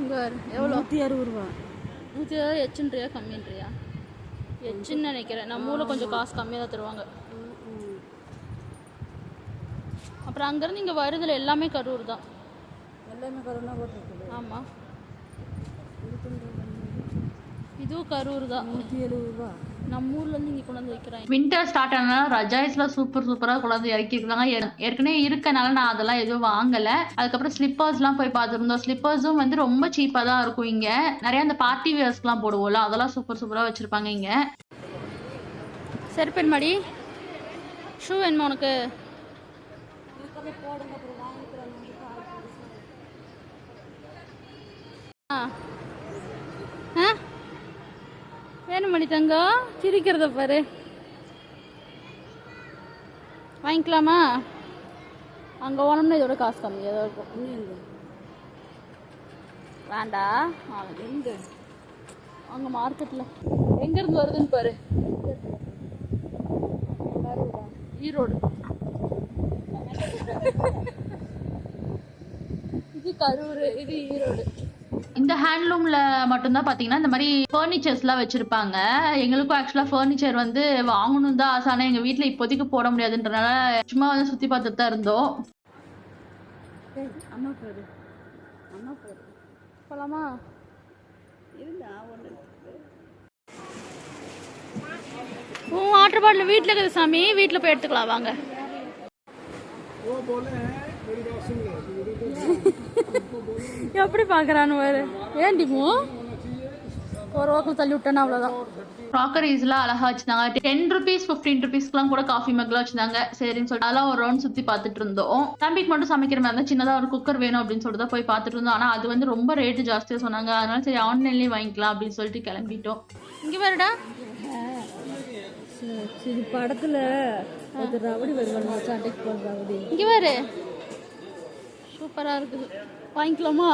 இங்கே எவ்வளோ? 160 ரூபா. இது எச்சுன்றியா கம்மின்றியா? எச்சுன்னு நினைக்கிறேன். நம்ம ஊரில் கொஞ்சம் காசு கம்மியாக தான் தருவாங்க. அப்புறம் அங்கேருந்து இங்கே வருதில் எல்லாமே கரூர் தான். எல்லாமே கரூர் தான் போட்டுருக்குது. ஆமாம், இதுவும் கரூர் தான். 170 ரூபா. நம்ம ஊர்லேருந்து இங்கே கொண்டு வந்து வைக்கிறாங்க. வின்டர் ஸ்டார்ட் ஆனால் ரஜாய்ஸ்லாம் சூப்பராக கொண்டாந்து இறக்கிருக்காங்க. ஏற்கனவே இருக்கனால நான் அதெல்லாம் எதுவும் வாங்கலை. அதுக்கப்புறம் ஸ்லிப்பர்ஸ்லாம் போய் பார்த்துருந்தோம். ஸ்லிப்பர்ஸும் வந்து ரொம்ப சீப்பாக தான் இருக்கும். இங்கே நிறைய அந்த பார்ட்டி வேர்ஸ்லாம் போடுவோம்ல, அதெல்லாம் சூப்பராக வச்சுருப்பாங்க இங்கே. செருப்பேன் மாடி ஷூ வேணுமா உனக்கு? வேணும் மணி தங்கம், சிரிக்கிறத பாரு. வாங்கிக்கலாமா? அங்கே ஓனம்னா இதோட காசு கம்மியாக தான் இருக்கும். வேண்டா, எங்கே அங்கே மார்க்கெட்டில் எங்கேருந்து வருதுன்னு பாரு. ஈரோடு. இது கரூர், இது ஈரோடு. இந்த ஹேண்ட்லூமில் மட்டும்தான் பார்த்தீங்கன்னா இந்த மாதிரி ஃபர்னிச்சர்ஸ்லாம் வச்சுருப்பாங்க. எங்களுக்கும் ஆக்சுவலாக ஃபர்னிச்சர் வந்து வாங்கணும் தான் ஆசை. ஆனால் எங்கள் வீட்டில் இப்போதைக்கு போட முடியாதுன்றனால சும்மா வந்து சுற்றி பார்த்துட்டு தான் இருந்தோம். அம்மா போடு, அம்மா போடு. போலாமா? இருந்தா ஒன்று. வாட்டர் பாட்டில் வீட்டில் இருக்குது சாமி, வீட்டில் போய் எடுத்துக்கலாம் வாங்க. எப்படி பார்க்குறான்னு வேறு. ஏன்டிமோ ஒரு வாக்கில் தள்ளி விட்டேன்னா அவ்வளோதான். க்ராக்கரிஸ்லாம் அழகாக வச்சுருந்தாங்க. 10 rupees 15 rupeesக்குலாம் கூட காஃபி மக்லாம் வச்சுருந்தாங்க. சரின்னு சொல்லிட்டு அதெல்லாம் ஒரு ரவுண்ட் சுற்றி பார்த்துட்டு இருந்தோம். தம்பிக்கு மட்டும் சமைக்கிற மாதிரி இருந்தால் சின்னதாக ஒரு குக்கர் வேணும் அப்படின்னு சொல்லிட்டு தான் போய் பார்த்துட்டு இருந்தோம். ஆனால் அது வந்து ரொம்ப ரேட்டு ஜாஸ்தியாக சொன்னாங்க. அதனால சரி ஆன்லைன்லேயே வாங்கிக்கலாம் அப்படின்னு சொல்லிட்டு கிளம்பிட்டோம். இங்கே வருடா, இது படத்தில் அது ரவுடி வருவாங்க, சண்டைக்கு போகிற ரவுடி. இங்கே வரு, சூப்பராக இருக்குது. வாங்கிக்கலாமா?